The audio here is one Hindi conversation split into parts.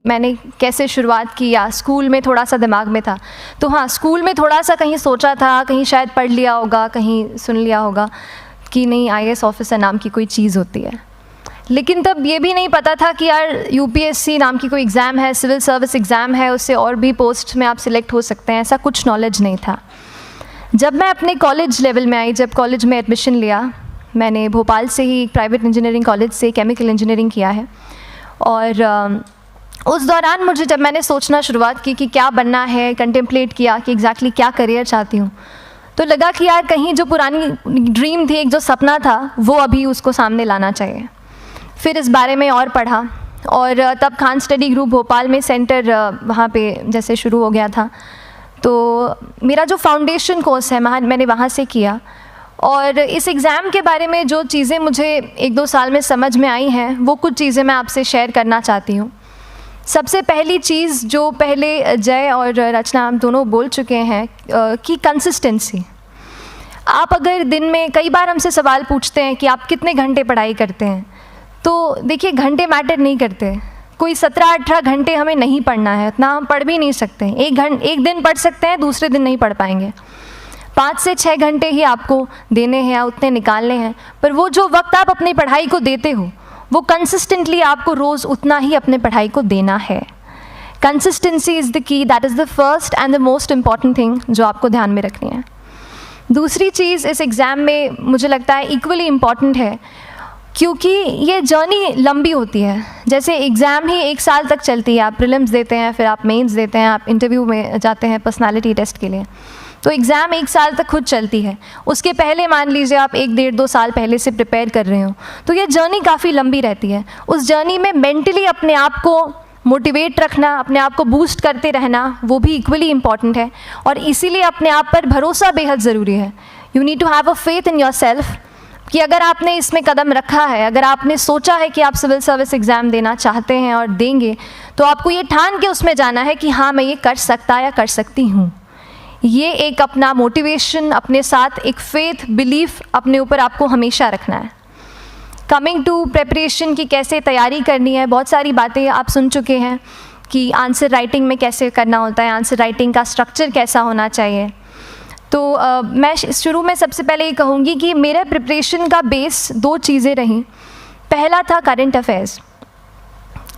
मैंने कैसे शुरुआत की या स्कूल में थोड़ा सा दिमाग में था। तो हाँ, स्कूल में थोड़ा सा कहीं सोचा था, कहीं शायद पढ़ लिया होगा, कहीं सुन लिया होगा कि नहीं आईएएस ऑफिसर नाम की कोई चीज़ होती है। लेकिन तब ये भी नहीं पता था कि यार यूपीएससी नाम की कोई एग्ज़ाम है, सिविल सर्विस एग्ज़ाम है, उससे और भी पोस्ट में आप सिलेक्ट हो सकते हैं, ऐसा कुछ नॉलेज नहीं था। जब मैं अपने कॉलेज लेवल में आई, जब कॉलेज में एडमिशन लिया, मैंने भोपाल से ही प्राइवेट इंजीनियरिंग कॉलेज से केमिकल इंजीनियरिंग किया है। और उस दौरान मुझे जब मैंने सोचना शुरुआत की कि क्या बनना है, कंटेम्पलेट किया कि एग्जैक्टली क्या करियर चाहती हूँ, तो लगा कि यार कहीं जो पुरानी ड्रीम थी, एक जो सपना था, वो अभी उसको सामने लाना चाहिए। फिर इस बारे में और पढ़ा और तब खान स्टडी ग्रुप भोपाल में सेंटर वहाँ पे जैसे शुरू हो गया था, तो मेरा जो फाउंडेशन कोर्स है मैंने वहाँ से किया। और इस एग्ज़ाम के बारे में जो चीज़ें मुझे 1-2 साल में समझ में आई हैं, वो कुछ चीज़ें मैं आपसे शेयर करना चाहती हूँ। सबसे पहली चीज़ जो पहले जय और रचना हम दोनों बोल चुके हैं कि कंसिस्टेंसी। आप अगर दिन में, कई बार हमसे सवाल पूछते हैं कि आप कितने घंटे पढ़ाई करते हैं, तो देखिए घंटे मैटर नहीं करते। कोई 17-18 घंटे हमें नहीं पढ़ना है, इतना हम पढ़ भी नहीं सकते। एक दिन पढ़ सकते हैं, दूसरे दिन नहीं पढ़ पाएंगे। 5 से 6 घंटे ही आपको देने हैं या उतने निकालने हैं, पर वो जो वक्त आप अपनी पढ़ाई को देते हो, वो कंसिस्टेंटली आपको रोज़ उतना ही अपने पढ़ाई को देना है। Consistency is the key, that is the first and the most important thing जो आपको ध्यान में रखनी है। दूसरी चीज़ इस एग्ज़ाम में मुझे लगता है इक्वली इम्पॉर्टेंट है, क्योंकि ये जर्नी लंबी होती है। जैसे एग्ज़ाम ही 1 साल तक चलती है, आप प्रीलिम्स देते हैं, फिर आप मेंस देते हैं, आप इंटरव्यू में जाते हैं पर्सनालिटी टेस्ट के लिए, तो एग्ज़ाम 1 साल तक खुद चलती है। उसके पहले मान लीजिए आप 1-1.5-2 साल पहले से प्रिपेयर कर रहे हो, तो ये जर्नी काफ़ी लंबी रहती है। उस जर्नी में मेंटली अपने आप को मोटिवेट रखना, अपने आप को बूस्ट करते रहना, वो भी इक्वली इम्पॉर्टेंट है। और इसीलिए अपने आप पर भरोसा बेहद ज़रूरी है। You need to have a faith in yourself कि अगर आपने इसमें कदम रखा है, अगर आपने सोचा है कि आप सिविल सर्विस एग्ज़ाम देना चाहते हैं और देंगे, तो आपको ये ठान के उसमें जाना है कि हाँ मैं ये कर सकता या कर सकती हूँ। ये एक अपना मोटिवेशन, अपने साथ एक फेथ, बिलीफ अपने ऊपर आपको हमेशा रखना है। कमिंग टू प्रेपरेशन की कैसे तैयारी करनी है, बहुत सारी बातें आप सुन चुके हैं कि आंसर राइटिंग में कैसे करना होता है, आंसर राइटिंग का स्ट्रक्चर कैसा होना चाहिए। तो मैं शुरू में सबसे पहले ये कहूँगी कि मेरे प्रिपरेशन का बेस 2 चीज़ें रहीं। पहला था करंट अफेयर्स।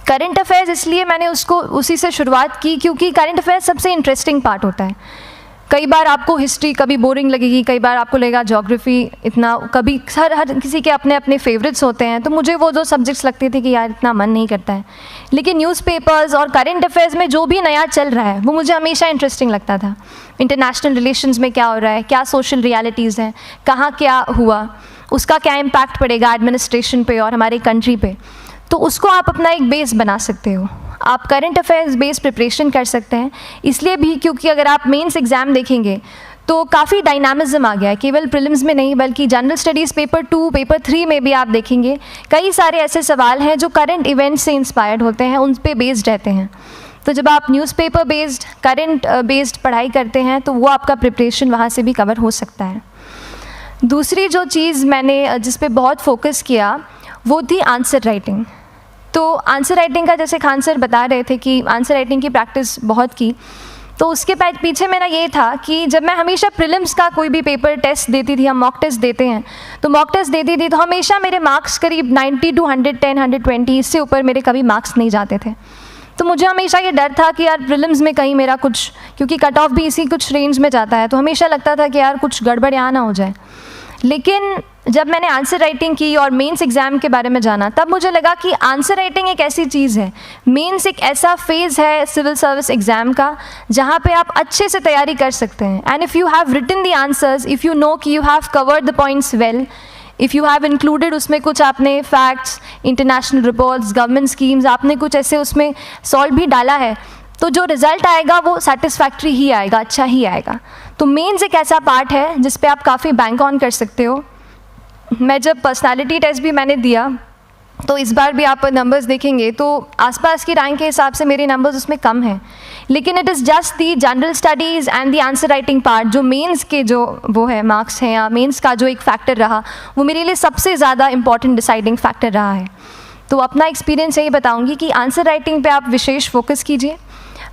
करंट अफेयर्स इसलिए मैंने उसी से शुरुआत की क्योंकि करंट अफेयर्स सबसे इंटरेस्टिंग पार्ट होता है। कई बार आपको हिस्ट्री कभी बोरिंग लगेगी, कई बार आपको लगेगा ज्योग्राफी इतना, कभी हर किसी के अपने अपने फेवरेट्स होते हैं। तो मुझे वो 2 सब्जेक्ट्स लगते थे कि यार इतना मन नहीं करता है, लेकिन न्यूज़पेपर्स और करंट अफेयर्स में जो भी नया चल रहा है वो मुझे हमेशा इंटरेस्टिंग लगता था। इंटरनेशनल रिलेशंस में क्या हो रहा है, क्या सोशल रियलिटीज़ हैं, कहाँ क्या हुआ, उसका क्या इम्पैक्ट पड़ेगा एडमिनिस्ट्रेशन पे और हमारे कंट्री पे, तो उसको आप अपना एक बेस बना सकते हो। आप करंट अफेयर्स बेस्ड प्रिपरेशन कर सकते हैं, इसलिए भी क्योंकि अगर आप मेंस एग्ज़ाम देखेंगे तो काफ़ी डायनामिज्म आ गया है, केवल प्रीलिम्स में नहीं बल्कि जनरल स्टडीज़ पेपर 2, पेपर 3 में भी आप देखेंगे कई सारे ऐसे सवाल हैं जो करंट इवेंट्स से इंस्पायर्ड होते हैं, उन पे बेस्ड रहते हैं। तो जब आप न्यूज़पेपर बेस्ड, करंट बेस्ड पढ़ाई करते हैं तो वो आपका प्रिपरेशन वहाँ से भी कवर हो सकता है। दूसरी जो चीज़ मैंने जिस पे बहुत फोकस किया वो थी आंसर राइटिंग। तो आंसर राइटिंग का जैसे खान सर बता रहे थे कि आंसर राइटिंग की प्रैक्टिस बहुत की, तो उसके पीछे मेरा ये था कि जब मैं हमेशा प्रीलिम्स का कोई भी पेपर टेस्ट देती थी, हम मॉक टेस्ट देते हैं, तो मॉक टेस्ट देती थी तो हमेशा मेरे मार्क्स करीब 90 to 110, 120, इससे ऊपर मेरे कभी मार्क्स नहीं जाते थे। तो मुझे हमेशा ये डर था कि यार प्रीलिम्स में कहीं मेरा कुछ, क्योंकि कट ऑफ भी इसी कुछ रेंज में जाता है, तो हमेशा लगता था कि यार कुछ गड़बड़ यहाँ ना हो जाए। लेकिन जब मैंने आंसर राइटिंग की और मेंस एग्ज़ाम के बारे में जाना, तब मुझे लगा कि आंसर राइटिंग एक ऐसी चीज़ है, मेंस एक ऐसा फेज़ है सिविल सर्विस एग्ज़ाम का जहाँ पे आप अच्छे से तैयारी कर सकते हैं। And if you have written the answers, if you know कि you have covered the points well, if you have included उसमें कुछ आपने facts, international reports, government schemes, आपने कुछ ऐसे उसमें सॉल्व भी डाला है, तो जो रिज़ल्ट आएगा वो सेटिस्फैक्ट्री ही आएगा, अच्छा ही आएगा। तो मेंस एक ऐसा पार्ट है जिस पे आप काफ़ी बैंक ऑन कर सकते हो। मैं जब पर्सनालिटी टेस्ट भी मैंने दिया, तो इस बार भी आप नंबर्स देखेंगे तो आसपास की रैंक के हिसाब से मेरे नंबर्स उसमें कम हैं, लेकिन it is just the general studies and the answer writing part, जो मेंस के जो वो है मार्क्स हैं या मेंस का जो एक फैक्टर रहा, वो मेरे लिए सबसे ज़्यादा इंपॉर्टेंट डिसाइडिंग फैक्टर रहा है। तो अपना एक्सपीरियंस यही बताऊंगी कि आंसर राइटिंग पे आप विशेष फोकस कीजिए।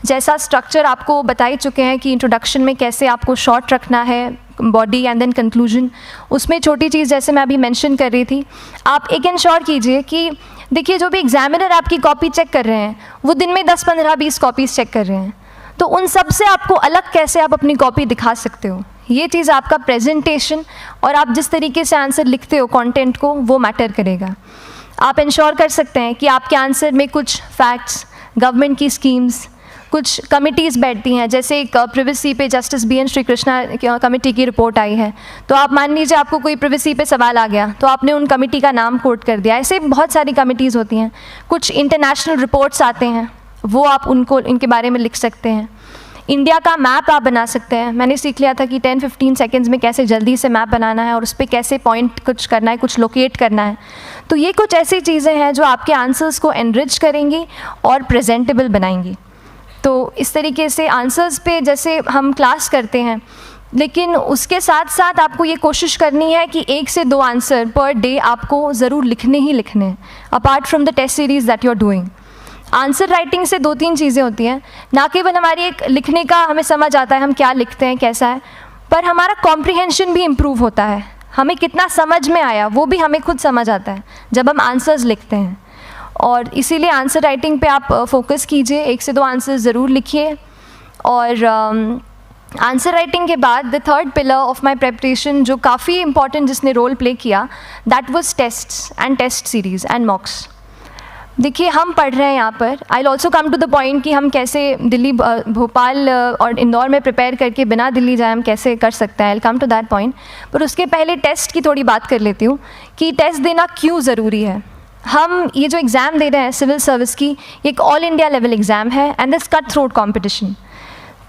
जैसा स्ट्रक्चर आपको बता ही चुके हैं कि इंट्रोडक्शन में कैसे आपको शॉर्ट रखना है, बॉडी एंड देन कंक्लूजन, उसमें छोटी चीज़ जैसे मैं अभी मेंशन कर रही थी, आप एक इंश्योर कीजिए कि देखिए जो भी एग्जामिनर आपकी कॉपी चेक कर रहे हैं वो दिन में 10, 15, 20 कॉपीज़ चेक कर रहे हैं, तो उन सब से आपको अलग कैसे आप अपनी कॉपी दिखा सकते हो, ये चीज़ आपका प्रेजेंटेशन और आप जिस तरीके से आंसर लिखते हो कंटेंट को, वो मैटर करेगा। आप इंश्योर कर सकते हैं कि आपके आंसर में कुछ फैक्ट्स, गवर्नमेंट की स्कीम्स, कुछ कमिटीज़ बैठती हैं, जैसे एक प्रिवेसी पे जस्टिस BN श्रीकृष्णा कमेटी की रिपोर्ट आई है, तो आप मान लीजिए आपको कोई प्रिवेसी पे सवाल आ गया तो आपने उन कमेटी का नाम कोट कर दिया। ऐसे बहुत सारी कमिटीज़ होती हैं। कुछ इंटरनेशनल रिपोर्ट्स आते हैं, वो आप उनको इनके बारे में लिख सकते हैं। इंडिया का मैप आप बना सकते हैं। मैंने सीख लिया था कि 10-15 सेकेंड्स में कैसे जल्दी से मैप बनाना है और उस पर कैसे पॉइंट कुछ करना है, कुछ लोकेट करना है। तो ये कुछ ऐसी चीज़ें हैं जो आपके आंसर्स को एनरिच करेंगी और प्रेजेंटेबल बनाएंगी। तो इस तरीके से आंसर्स पे जैसे हम क्लास करते हैं, लेकिन उसके साथ साथ आपको ये कोशिश करनी है कि 1 से 2 आंसर पर डे आपको ज़रूर लिखने ही लिखने हैं, apart from the test series that you are doing. Answer writing से 2-3 चीज़ें होती हैं, ना केवल हमारी एक लिखने का हमें समझ आता है हम क्या लिखते हैं कैसा है, पर हमारा कॉम्प्रिहेंशन भी इम्प्रूव होता है। हमें कितना समझ में आया वो भी हमें खुद समझ आता है जब हम आंसर्स लिखते हैं। और इसीलिए आंसर राइटिंग पे आप फोकस कीजिए, 1 से 2 आंसर ज़रूर लिखिए। और आंसर राइटिंग के बाद the third pillar of my preparation जो काफ़ी इंपॉर्टेंट जिसने रोल प्ले किया, that was tests and test series and mocks. देखिए हम पढ़ रहे हैं यहाँ पर, I will also come to the point कि हम कैसे दिल्ली, भोपाल और इंदौर में प्रिपेयर करके बिना दिल्ली जाए हम कैसे कर सकते हैं, I will come to that point. पर उसके पहले टेस्ट की थोड़ी बात कर लेती हूँ कि टेस्ट देना क्यों ज़रूरी है। हम ये जो एग्ज़ाम दे रहे हैं सिविल सर्विस की, एक ऑल इंडिया लेवल एग्ज़ाम है and this cut throat competition.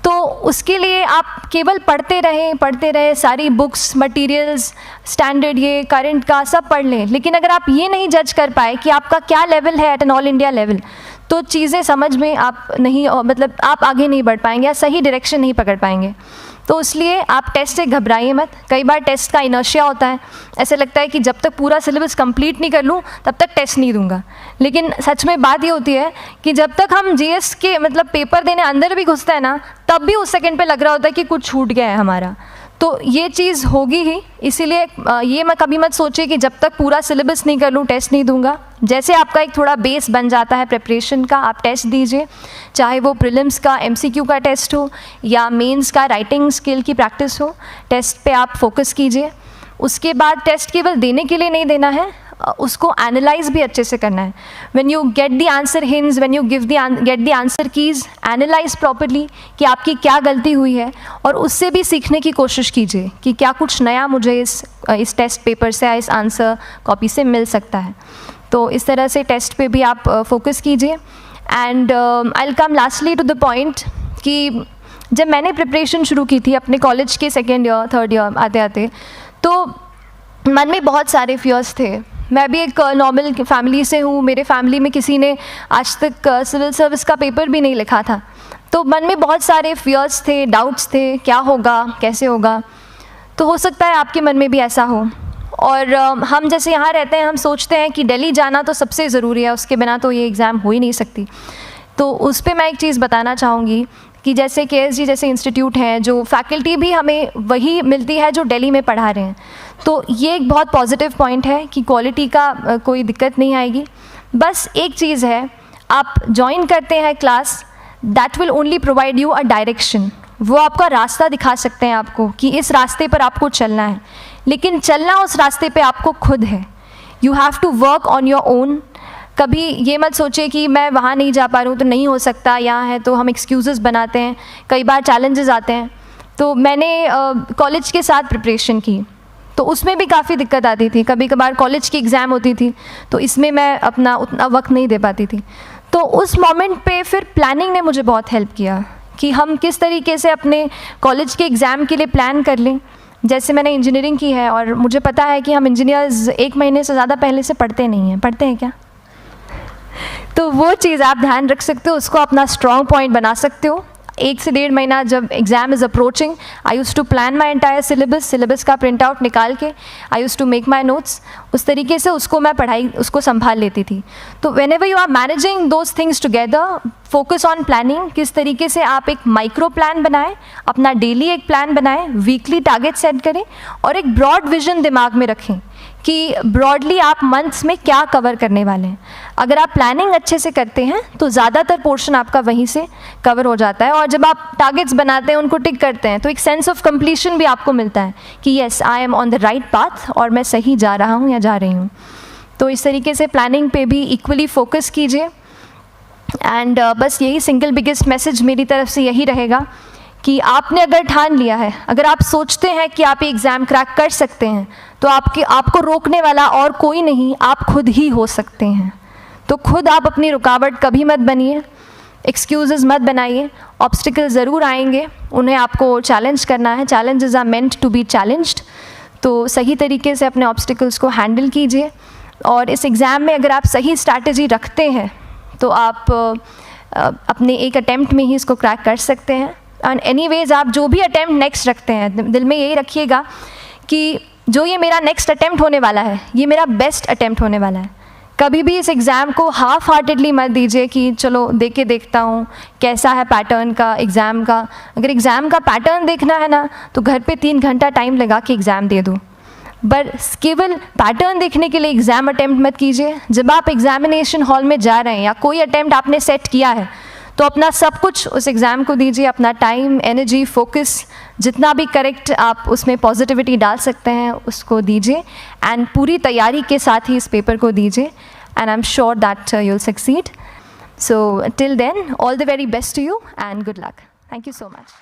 तो उसके लिए आप केवल पढ़ते रहें, सारी बुक्स, मटेरियल्स, स्टैंडर्ड ये करंट का सब पढ़ लें, लेकिन अगर आप ये नहीं जज कर पाए कि आपका क्या लेवल है at an all India level, तो चीज़ें समझ में आप नहीं, मतलब आप आगे नहीं बढ़ पाएंगे या सही डायरेक्शन नहीं पकड़ पाएंगे। तो इसलिए आप टेस्ट से घबराइए मत। कई बार टेस्ट का इनर्शिया होता है, ऐसे लगता है कि जब तक पूरा सिलेबस कंप्लीट नहीं कर लूँ तब तक टेस्ट नहीं दूंगा, लेकिन सच में बात ये होती है कि जब तक हम GS के मतलब पेपर देने अंदर भी घुसते हैं ना, तब भी उस सेकंड पे लग रहा होता है कि कुछ छूट गया है हमारा। तो ये चीज़ होगी ही, इसीलिए ये मैं कभी मत सोचिए कि जब तक पूरा सिलेबस नहीं कर लूँ टेस्ट नहीं दूंगा। जैसे आपका एक थोड़ा बेस बन जाता है प्रिपरेशन का, आप टेस्ट दीजिए, चाहे वो प्रीलिम्स का MCQ का टेस्ट हो या मेंस का राइटिंग स्किल की प्रैक्टिस हो, टेस्ट पे आप फोकस कीजिए। उसके बाद टेस्ट केवल देने के लिए नहीं देना है, उसको एनालाइज भी अच्छे से करना है। When you get the answer hints, when you get the answer keys, analyse properly कि आपकी क्या गलती हुई है और उससे भी सीखने की कोशिश कीजिए कि क्या कुछ नया मुझे इस टेस्ट पेपर से या इस आंसर कॉपी से मिल सकता है। तो इस तरह से टेस्ट पे भी आप फोकस कीजिए। And I will come lastly to the point कि जब मैंने प्रिपरेशन शुरू की थी अपने कॉलेज के 2nd ईयर 3rd ईयर आते आते, तो मन में बहुत सारे फियर्स थे। मैं भी एक नॉर्मल फैमिली से हूँ, मेरे फैमिली में किसी ने आज तक सिविल सर्विस का पेपर भी नहीं लिखा था, तो मन में बहुत सारे फियर्स थे, डाउट्स थे, क्या होगा, कैसे होगा। तो हो सकता है आपके मन में भी ऐसा हो। और हम जैसे यहाँ रहते हैं, हम सोचते हैं कि दिल्ली जाना तो सबसे ज़रूरी है, उसके बिना तो ये एग्ज़ाम हो ही नहीं सकती। तो उस पर मैं एक चीज़ बताना चाहूँगी कि जैसे KSG जैसे इंस्टीट्यूट हैं, जो फैकल्टी भी हमें वही मिलती है जो दिल्ली में पढ़ा रहे हैं, तो ये एक बहुत पॉजिटिव पॉइंट है कि क्वालिटी का कोई दिक्कत नहीं आएगी। बस एक चीज़ है, आप ज्वाइन करते हैं class, that will only provide you a direction, वो आपका रास्ता दिखा सकते हैं आपको कि इस रास्ते पर आपको चलना है, लेकिन चलना उस रास्ते पे आपको खुद है। You have to work on your own. कभी ये मत सोचिए कि मैं वहाँ नहीं जा पा रहा हूँ तो नहीं हो सकता, यहाँ है, तो हम एक्सक्यूज़ेस बनाते हैं। कई बार चैलेंजेस आते हैं। तो मैंने कॉलेज के साथ प्रिपरेशन की, तो उसमें भी काफ़ी दिक्कत आती थी। कभी कभार कॉलेज की एग्ज़ाम होती थी तो इसमें मैं अपना उतना वक्त नहीं दे पाती थी। तो उस मोमेंट पे फिर प्लानिंग ने मुझे बहुत हेल्प किया कि हम किस तरीके से अपने कॉलेज के एग्ज़ाम के लिए प्लान कर लें। जैसे मैंने इंजीनियरिंग की है और मुझे पता है कि हम इंजीनियर्स 1 महीने से ज़्यादा पहले से पढ़ते नहीं हैं, पढ़ते हैं क्या? तो वो चीज़ आप ध्यान रख सकते हो, उसको अपना स्ट्रॉन्ग पॉइंट बना सकते हो। 1 से 1.5 महीना जब exam is approaching, I use to plan my entire syllabus का प्रिंट आउट निकाल के I use to make my notes, उस तरीके से उसको मैं उसको संभाल लेती थी। तो whenever you are managing those things together, focus on planning, किस तरीके से आप एक माइक्रो प्लान बनाएं, अपना डेली एक प्लान बनाएं, वीकली टारगेट सेट करें और एक ब्रॉड विजन दिमाग में रखें कि ब्रॉडली आप मंथ्स में क्या कवर करने वाले हैं। अगर आप प्लानिंग अच्छे से करते हैं तो ज़्यादातर पोर्शन आपका वहीं से कवर हो जाता है, और जब आप टारगेट्स बनाते हैं, उनको टिक करते हैं, तो एक सेंस ऑफ कंप्लीशन भी आपको मिलता है कि yes I am on the right path और मैं सही जा रहा हूँ या जा रही हूँ। तो इस तरीके से प्लानिंग पे भी इक्वली फोकस कीजिए। एंड बस यही सिंगल बिगेस्ट मैसेज मेरी तरफ से यही रहेगा कि आपने अगर ठान लिया है, अगर आप सोचते हैं कि आप ये एग्ज़ाम क्रैक कर सकते हैं, तो आपको रोकने वाला और कोई नहीं, आप खुद ही हो सकते हैं। तो खुद आप अपनी रुकावट कभी मत बनिए, एक्सक्यूज़ेस मत बनाइए। ऑब्स्टिकल ज़रूर आएंगे, उन्हें आपको चैलेंज करना है। Challenges are meant to be challenged. तो सही तरीके से अपने ऑब्स्टिकल्स को हैंडल कीजिए, और इस एग्ज़ाम में अगर आप सही स्ट्रैटेजी रखते हैं तो आप अपने एक अटैम्प्ट में ही इसको क्रैक कर सकते हैं। एंड एनीवेज आप जो भी अटैम्प्ट नेक्स्ट रखते हैं, दिल में यही रखिएगा कि जो ये मेरा नेक्स्ट अटैम्प्ट होने वाला है, ये मेरा बेस्ट अटैम्प्ट होने वाला है। कभी भी इस एग्ज़ाम को हाफ हार्टेडली मत दीजिए कि चलो देख के देखता हूँ कैसा है पैटर्न का एग्ज़ाम का। अगर एग्ज़ाम का पैटर्न देखना है ना, तो घर पे 3 घंटा टाइम लगा के एग्ज़ाम दे दो, बस केवल पैटर्न देखने के लिए एग्ज़ाम अटैम्प्ट मत कीजिए। जब आप एग्ज़ामिनेशन हॉल में जा रहे हैं या कोई अटैम्प्ट आपने सेट किया है, तो अपना सब कुछ उस एग्ज़ाम को दीजिए, अपना टाइम, एनर्जी, फोकस, जितना भी करेक्ट आप उसमें पॉजिटिविटी डाल सकते हैं उसको दीजिए, एंड पूरी तैयारी के साथ ही इस पेपर को दीजिए, and I am sure that you will succeed. So till then, all the very best to you and good luck. Thank you so much.